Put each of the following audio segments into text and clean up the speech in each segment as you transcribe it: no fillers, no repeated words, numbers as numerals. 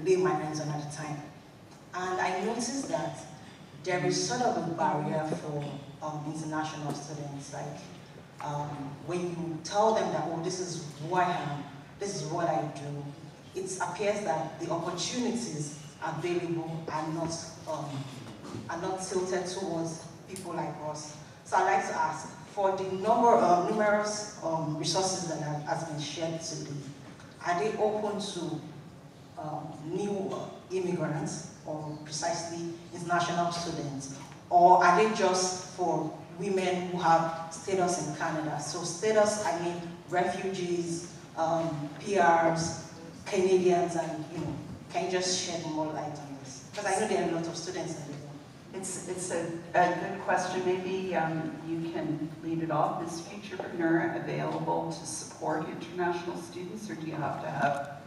lay my hands on at the time. And I noticed that there is sort of a barrier for international students. Like when you tell them that, oh, this is who I am, this is what I do, it appears that the opportunities available are not tilted towards people like us. So I'd like to ask, for the numerous resources that has been shared today, are they open to new immigrants, or precisely international students, or are they just for women who have status in Canada? So status, I mean refugees, PRs, Canadians, and can you just shed more light on this? Because I know there are a lot of students in the room. It's a good question. Maybe you can lead it off. Is Futurepreneur available to support international students, or do you have to have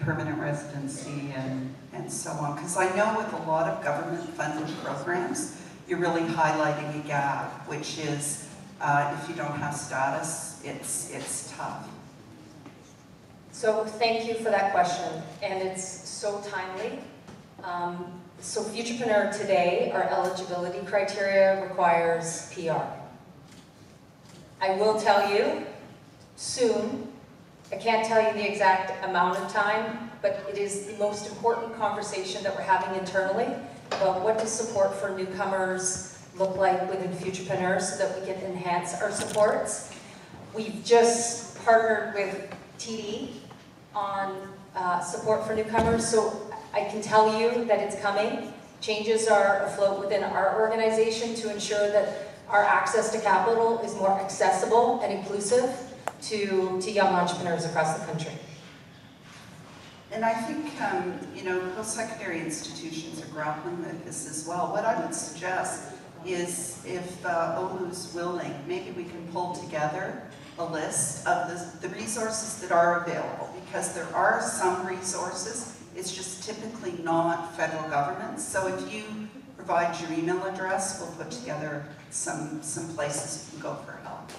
permanent residency and so on? Because I know with a lot of government-funded programs, you're really highlighting a gap, which is if you don't have status, it's tough. So thank you for that question, and it's so timely. So Futurepreneur today, our eligibility criteria requires PR. I will tell you, soon, I can't tell you the exact amount of time, but it is the most important conversation that we're having internally about what does support for newcomers look like within Futurepreneur so that we can enhance our supports. We've just partnered with TD on support for newcomers, so I can tell you that it's coming. Changes are afloat within our organization to ensure that our access to capital is more accessible and inclusive to young entrepreneurs across the country. And I think, post-secondary institutions are grappling with this as well. What I would suggest is if OLU's willing, maybe we can pull together a list of the resources that are available, because there are some resources, it's just typically not federal government. So if you provide your email address, we'll put together some places you can go for help.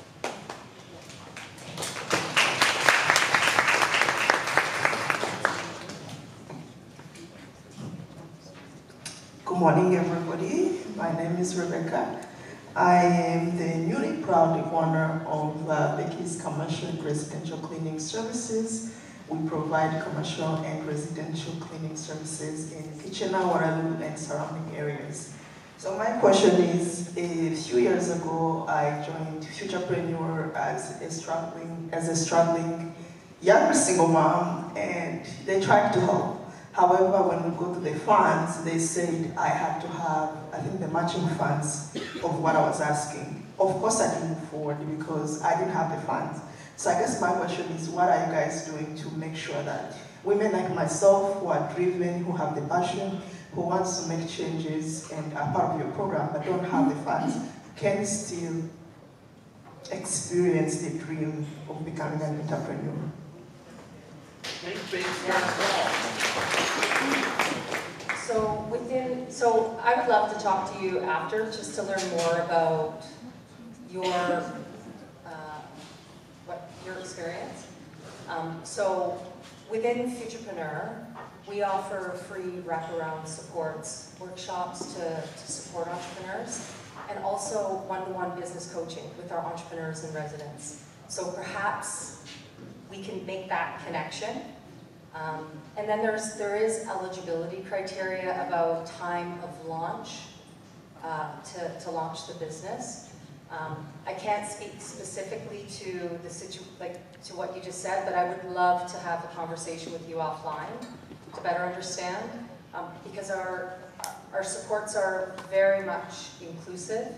Good morning, everybody. My name is Rebecca. I am the newly proud owner of Becky's Commercial and Residential Cleaning Services. We provide commercial and residential cleaning services in Kitchener, Waterloo, and surrounding areas. So my question is, a few years ago, I joined Futurepreneur as a struggling young single mom, and they tried to help. However, when we go to the funds, they said I had to have, I think, the matching funds of what I was asking. Of course, I didn't move forward because I didn't have the funds. So I guess my question is, what are you guys doing to make sure that women like myself, who are driven, who have the passion, who wants to make changes and are part of your program but don't have the funds, can still experience the dream of becoming an entrepreneur? So I would love to talk to you after, just to learn more about your experience. So within Futurepreneur, we offer free wraparound supports, workshops to support entrepreneurs, and also one-to-one business coaching with our entrepreneurs and residents. So perhaps we can make that connection. And then there is eligibility criteria about time of launch to launch the business. I can't speak specifically to to what you just said, but I would love to have a conversation with you offline to better understand, because our supports are very much inclusive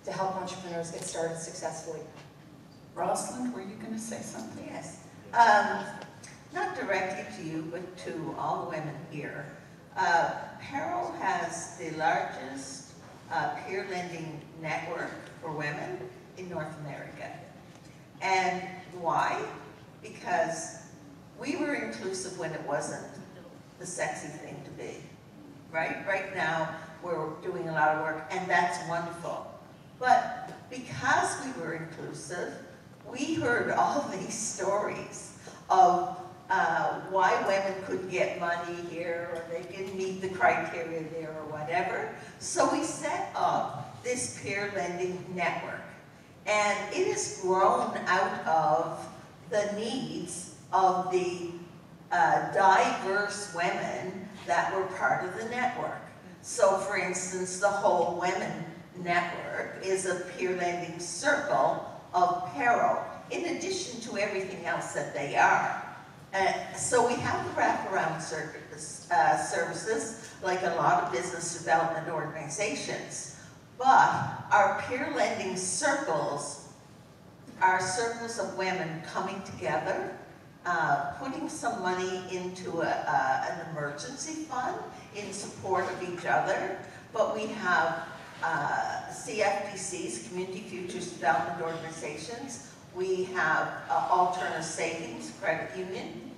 to help entrepreneurs get started successfully. Rosalind, were you going to say something? Yes. Not directly to you, but to all the women here. Peril has the largest peer lending network for women in North America. And why? Because we were inclusive when it wasn't the sexy thing to be, right? Right now, we're doing a lot of work, and that's wonderful. But because we were inclusive, we heard all these stories of why women couldn't get money here, or they didn't meet the criteria there, or whatever. So we set up this peer lending network. And it has grown out of the needs of the diverse women that were part of the network. So for instance, the Whole Women Network is a peer lending circle of Peril, in addition to everything else that they are. So we have the wraparound services, like a lot of business development organizations, but our peer lending circles are circles of women coming together, putting some money into an emergency fund in support of each other. But we have CFDCs, Community Futures Development Organizations. We have Alternative Savings Credit Union,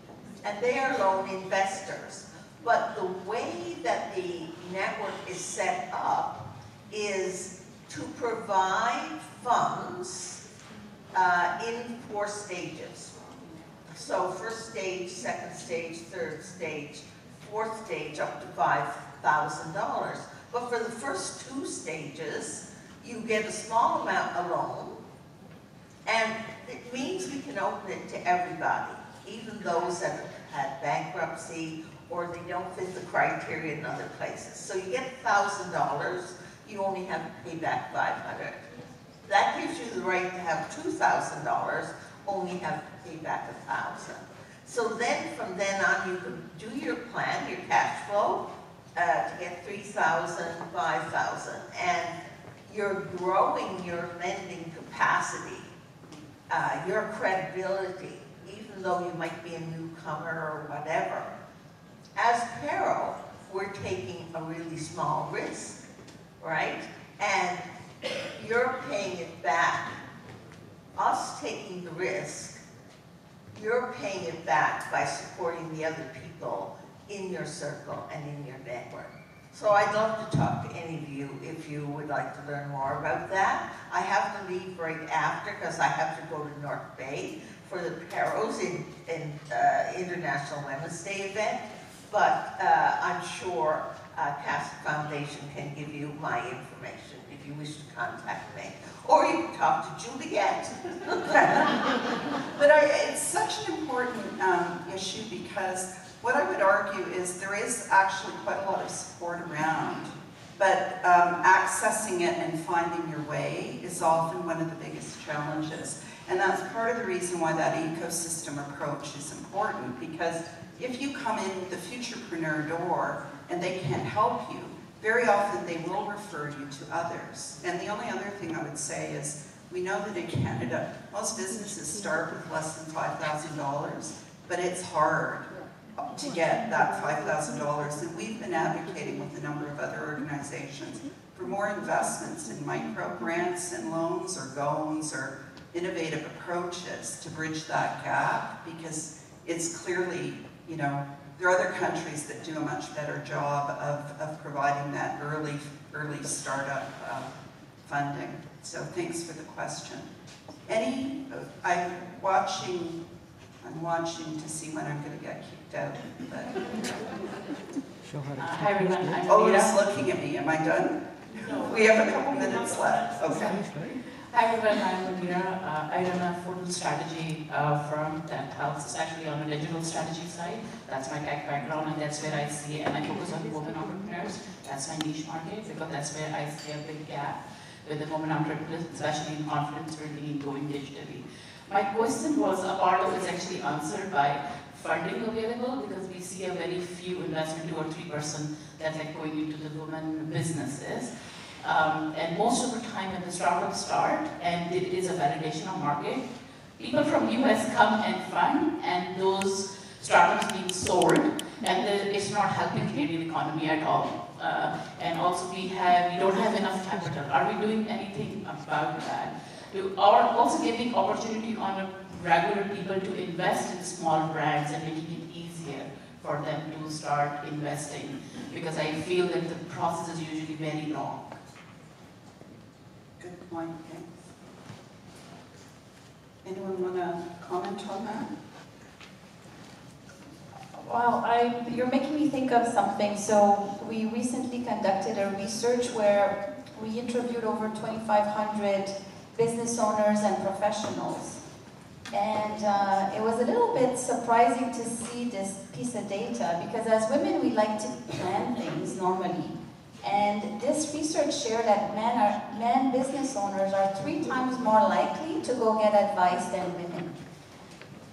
and they are loan investors. But the way that the network is set up is to provide funds in 4 stages. So first stage, second stage, third stage, fourth stage, up to $5,000. But for the first 2 stages, you get a small amount of loan, and it means we can open it to everybody, even those that have had bankruptcy or they don't fit the criteria in other places. So you get $1,000, you only have to pay back $500. That gives you the right to have $2,000, only have to pay back $1,000. So then, from then on, you can do your plan, your cash flow, to get $3,000, $5,000, and you're growing your lending capacity, your credibility, even though you might be a newcomer or whatever. As Peril, we're taking a really small risk, right? And you're paying it back. Us taking the risk, you're paying it back by supporting the other people in your circle and in your network. So I'd love to talk to any of you if you would like to learn more about that. I have to leave right after because I have to go to North Bay for the Perros in International Women's Day event. But I'm sure Casa Foundation can give you my information if you wish to contact me. Or you can talk to Juliet. But it's such an important issue, because what I would argue is there is actually quite a lot of support around, but accessing it and finding your way is often one of the biggest challenges. And that's part of the reason why that ecosystem approach is important, because if you come in with a futurepreneur door and they can't help you, very often they will refer you to others. And the only other thing I would say is, we know that in Canada, most businesses start with less than $5,000, but it's hard to get that $5,000. And we've been advocating with a number of other organizations for more investments in micro grants and loans or GOANs or innovative approaches to bridge that gap, because it's clearly, you know, there are other countries that do a much better job of providing that early startup funding. So thanks for the question. I'm watching to see when I'm going to get kicked out. Hi everyone, I'm Oh, Meera. it's looking at me. Am I done? No. We have a couple minutes left. Okay. Hi everyone, I'm Meera. I run a full strategy firm that helps us actually on the digital strategy side. That's my tech background, and that's where I see, and I focus on women entrepreneurs. That's my niche market, because that's where I see a big gap with the women entrepreneurs, especially in confidence building and going digitally. My question was, a part of it is actually answered by funding available, because we see a very few investment, 2 or 3% that's like going into the women businesses. And most of the time when the startups start, and it is a validation of market, people from US come and fund, and those startups being sold, and it's not helping Canadian economy at all. And also we don't have enough capital. Are we doing anything about that? We are also giving opportunity on regular people to invest in small brands and making it easier for them to start investing, because I feel that the process is usually very long. Good point, thanks. Anyone want to comment on that? Wow, you're making me think of something. So we recently conducted a research where we interviewed over 2,500 business owners and professionals. And it was a little bit surprising to see this piece of data because as women we like to plan things normally. And this research shared that men business owners are 3 times more likely to go get advice than women.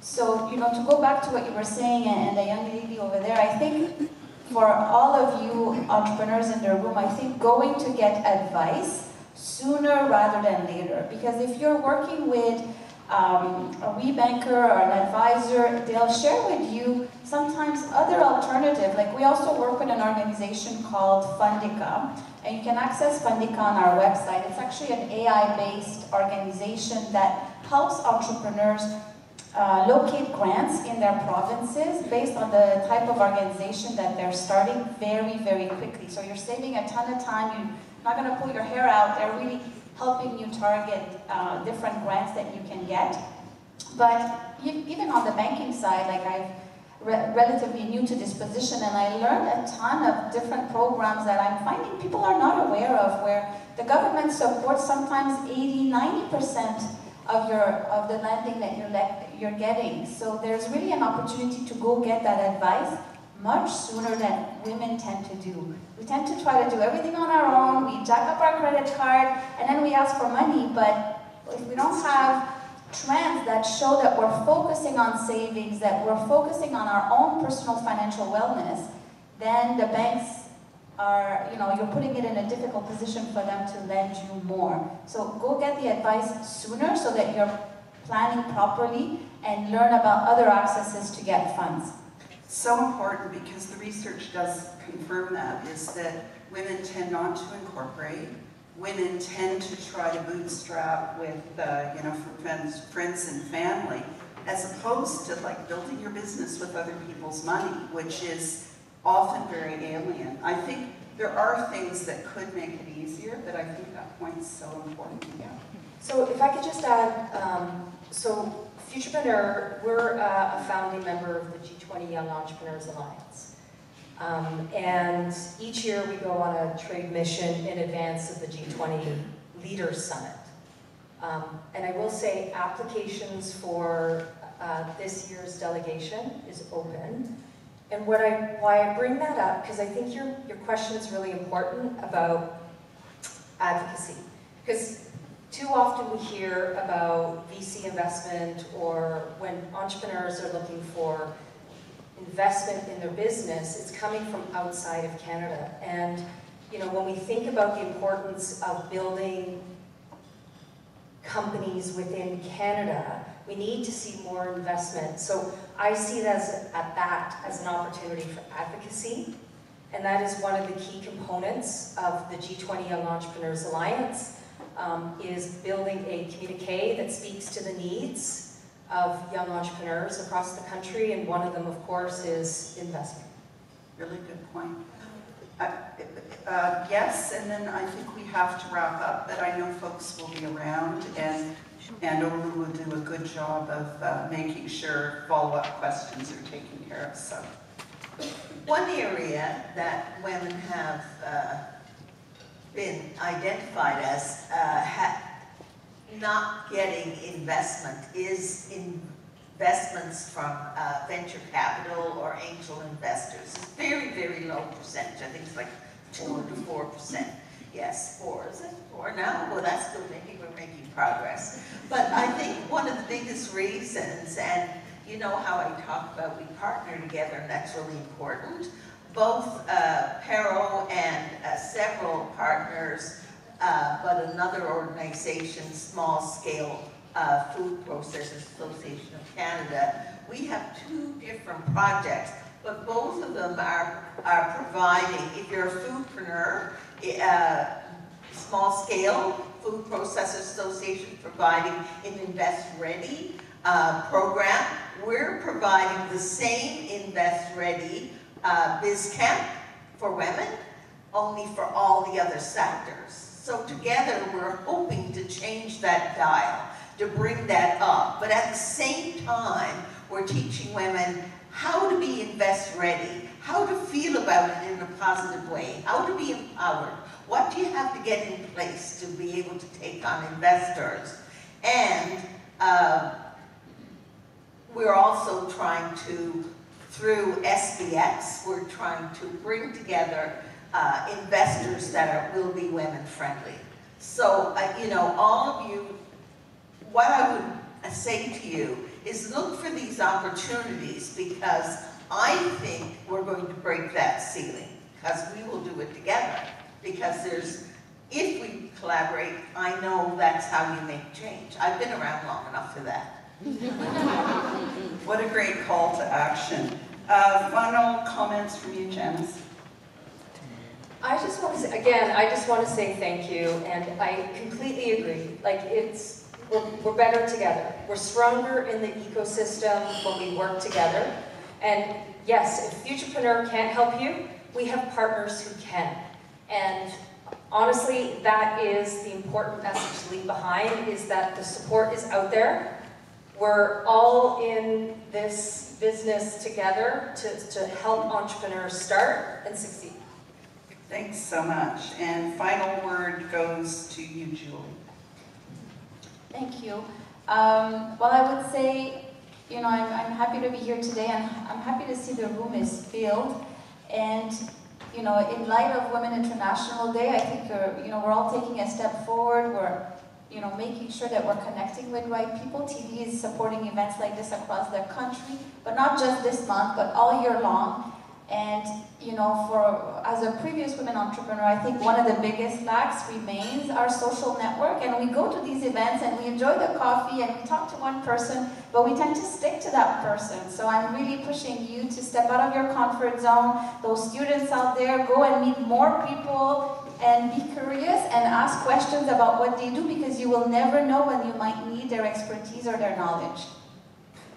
So, you know, to go back to what you were saying and the young lady over there, I think for all of you entrepreneurs in the room, I think going to get advice sooner rather than later. Because if you're working with a WeBanker or an advisor, they'll share with you sometimes other alternatives. Like we also work with an organization called Fundica, and you can access Fundica on our website. It's actually an AI-based organization that helps entrepreneurs locate grants in their provinces based on the type of organization that they're starting very, very quickly. So you're saving a ton of time. You're not going to pull your hair out. They're really helping you target different grants that you can get. But even on the banking side, like I'm relatively new to this position, and I learned a ton of different programs that I'm finding people are not aware of, where the government supports sometimes 80–90% of the lending that you're getting. So there's really an opportunity to go get that advice much sooner than women tend to do. We tend to try to do everything on our own, we jack up our credit card, and then we ask for money, but if we don't have trends that show that we're focusing on savings, that we're focusing on our own personal financial wellness, then the banks are, you know, you're putting it in a difficult position for them to lend you more. So go get the advice sooner so that you're planning properly and learn about other accesses to get funds. So important, because the research does confirm that, is that women tend not to incorporate. Women tend to try to bootstrap with, you know, friends and family, as opposed to like building your business with other people's money, which is often very alien. I think there are things that could make it easier, but I think that point's so important. Yeah. So if I could just add, so Futurepreneur, we're a founding member of the G20 Young Entrepreneurs Alliance. And each year we go on a trade mission in advance of the G20 Leaders Summit. And I will say applications for this year's delegation is open. And why I bring that up, because I think your question is really important about advocacy. Because too often we hear about VC investment, or when entrepreneurs are looking for investment in their business, it's coming from outside of Canada. And you know, when we think about the importance of building companies within Canada, we need to see more investment. So I see that as an opportunity for advocacy, and that is one of the key components of the G20 Young Entrepreneurs Alliance, is building a communique that speaks to the needs of young entrepreneurs across the country, and one of them, of course, is investment. Really good point. Yes, and then I think we have to wrap up, but I know folks will be around, and Olu will do a good job of making sure follow-up questions are taken care of. So, one area that women have been identified as not getting investment is investments from venture capital or angel investors. It's very, very low percentage. I think it's like 2 to 4%. Yes, 4, is it? 4 now? Well, that's good. Maybe we're making progress. But I think one of the biggest reasons, and you know how I talk about we partner together, and that's really important. Both Pero and several partners, but another organization, Small Scale Food Processors Association of Canada, we have 2 different projects, but both of them are providing, if you're a foodpreneur, Small Scale Food Processors Association providing an Invest Ready program. We're providing the same Invest Ready Biz Camp for women, only for all the other sectors. So together we're hoping to change that dial, to bring that up. But at the same time, we're teaching women how to be invest ready, how to feel about it in a positive way, how to be empowered. What do you have to get in place to be able to take on investors? And we're also trying to, through SBX, we're trying to bring together investors that will be women friendly. So, you know, all of you, what I would say to you is look for these opportunities, because I think we're going to break that ceiling, because we will do it together. Because if we collaborate, I know that's how you make change. I've been around long enough for that. What a great call to action. Final comments from you, Janice? I just want to say, again, I just want to say thank you, and I completely agree. Like, we're better together. We're stronger in the ecosystem when we work together. And yes, if Futurepreneur can't help you, we have partners who can. And honestly, that is the important message to leave behind, is that the support is out there. We're all in this business together to help entrepreneurs start and succeed. Thanks so much. And final word goes to you, Julie. Thank you. Well, I would say, you know, I'm happy to be here today, and I'm happy to see the room is filled. And, you know, in light of Women International Day, I think, you know, we're all taking a step forward. We're, you know, making sure that we're connecting with right people. TV is supporting events like this across the country, but not just this month, but all year long. And, you know, as a previous women entrepreneur, I think one of the biggest lacks remains our social network. And we go to these events and we enjoy the coffee and we talk to one person, but we tend to stick to that person. So I'm really pushing you to step out of your comfort zone. Those students out there, go and meet more people and be curious and ask questions about what they do, because you will never know when you might need their expertise or their knowledge.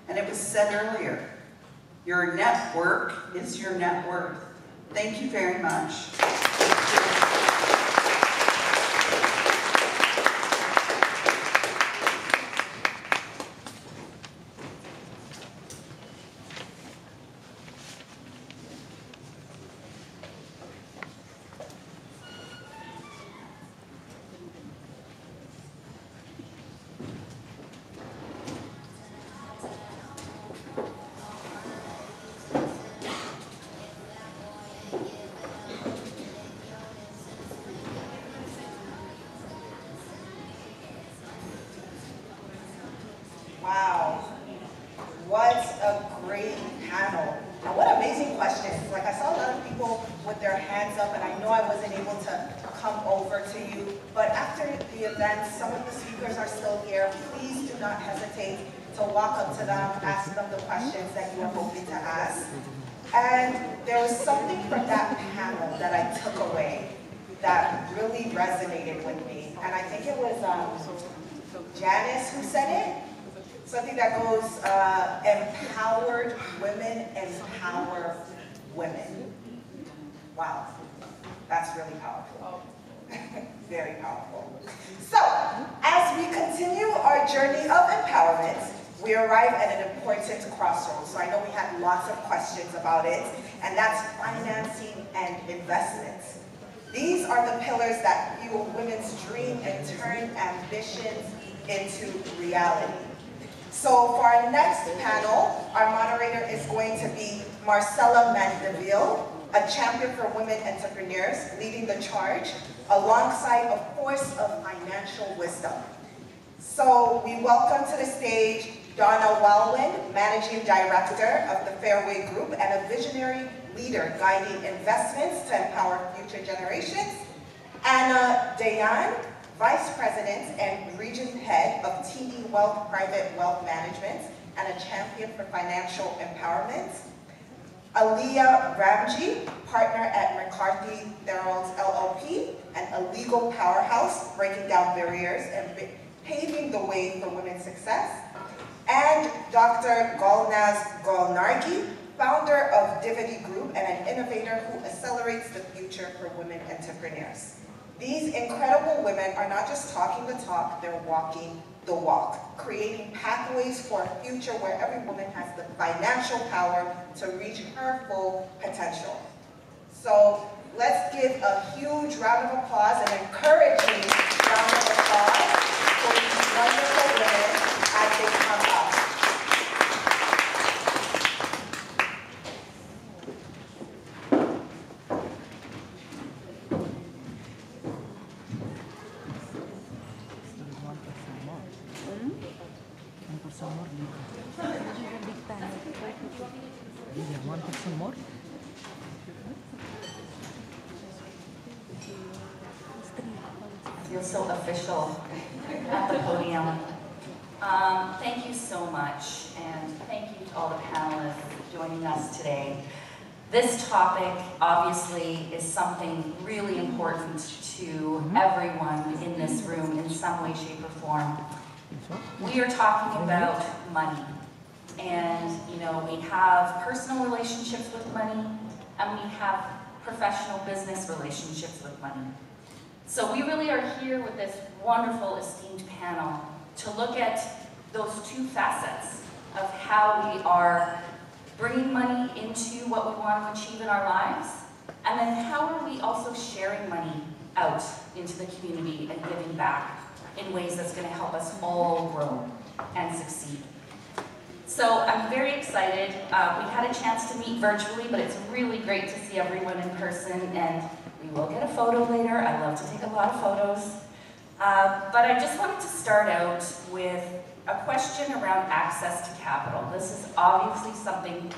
And it was said earlier, your network is your net worth. Thank you very much. Wow, what a great panel. And what amazing questions. Like, I saw a lot of people with their hands up, and I know I wasn't able to come over to you, but after the event, some of the speakers are still here. Please do not hesitate to walk up to them, ask them the questions that you are hoping to ask. And there was something from that panel that I took away that really resonated with me. And I think it was Janice who said it. Something that goes, empowered women empower women. Wow, that's really powerful. Very powerful. So, as we continue our journey of empowerment, we arrive at an important crossroads. So I know we had lots of questions about it, and that's financing and investments. These are the pillars that fuel women's dream and turn ambitions into reality. So for our next panel, our moderator is going to be Marcella Mandeville, a champion for women entrepreneurs, leading the charge, alongside a force of financial wisdom. So we welcome to the stage Donna Wellman, Managing Director of the Fairway Group and a visionary leader guiding investments to empower future generations. Anna Dayan, Vice President and Region Head of TD Wealth Private Wealth Management and a champion for financial empowerment. Aliyah Ramji, partner at McCarthy Theriault LLP and a legal powerhouse breaking down barriers and paving the way for women's success. And Dr. Golnaz Golnargi, founder of Divity Group and an innovator who accelerates the future for women entrepreneurs. These incredible women are not just talking the talk, they're walking the walk, creating pathways for a future where every woman has the financial power to reach her full potential. So let's give a huge round of applause, an encouraging round of applause for these wonderful women as they come up. Feel so official at the podium. Thank you so much, and thank you to all the panelists joining us today. This topic obviously is something really important to everyone in this room in some way, shape, or form. We are talking about money, and we have personal relationships with money, and we have professional business relationships with money. So we really are here with this wonderful, esteemed panel to look at those two facets of how we are bringing money into what we want to achieve in our lives, and then how are we also sharing money out into the community and giving back in ways that's going to help us all grow and succeed. So I'm very excited. We had a chance to meet virtually, but it's really great to see everyone in person, and we will get a photo later. I love to take a lot of photos. But I just wanted to start out with a question around access to capital. This is obviously something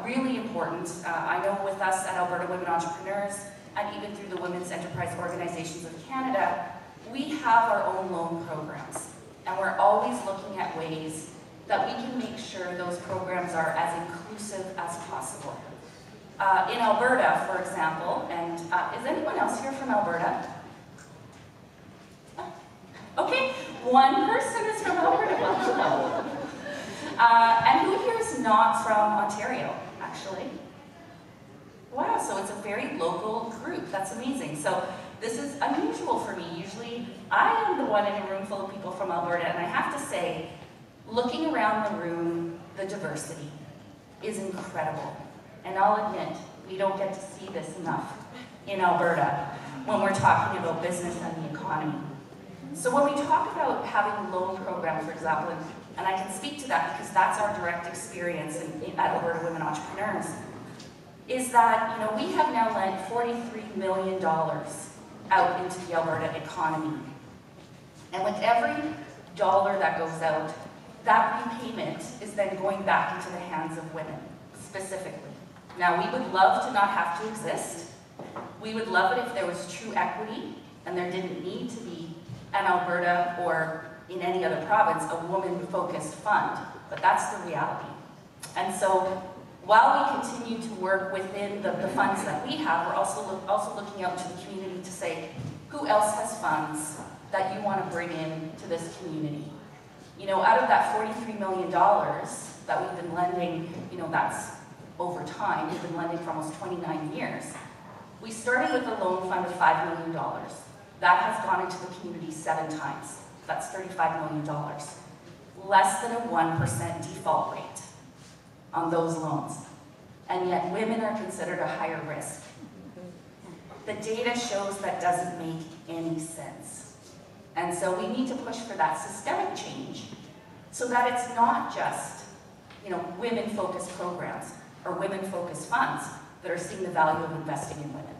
really important. I know with us at Alberta Women Entrepreneurs, and even through the Women's Enterprise Organizations of Canada, we have our own loan programs. And we're always looking at ways that we can make sure those programs are as inclusive as possible. In Alberta, for example, and is anyone else here from Alberta? Okay, one person is from Alberta. And who here is not from Ontario, actually? Wow, so it's a very local group. That's amazing. So this is unusual for me. Usually, I am the one in a room full of people from Alberta, and I have to say, looking around the room, the diversity is incredible. And I'll admit, we don't get to see this enough in Alberta when we're talking about business and the economy. So when we talk about having a loan program, for example, and I can speak to that because that's our direct experience at Alberta Women Entrepreneurs, is that we have now lent $43 million out into the Alberta economy. And with every dollar that goes out, that repayment is then going back into the hands of women, specifically. Now, we would love to not have to exist. We would love it if there was true equity and there didn't need to be an Alberta or in any other province a woman-focused fund, but that's the reality. And so while we continue to work within the funds that we have, we're also looking out to the community to say, who else has funds that you want to bring in to this community? Out of that $43 million that we've been lending, that's over time, we've been lending for almost 29 years. We started with a loan fund of $5 million. That has gone into the community 7 times. That's $35 million. Less than a 1% default rate on those loans. And yet women are considered a higher risk. The data shows that doesn't make any sense. And so we need to push for that systemic change so that it's not just, women-focused programs or women-focused funds that are seeing the value of investing in women.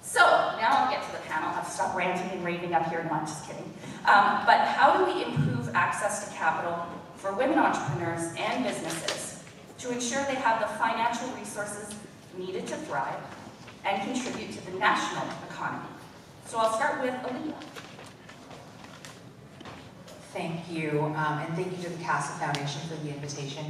So now I'll get to the panel. I've stopped ranting and raving up here. No, I'm just kidding. But how do we improve access to capital for women entrepreneurs and businesses to ensure they have the financial resources needed to thrive and contribute to the national economy? So I'll start with Aliyah. Thank you, and thank you to the Casa Foundation for the invitation.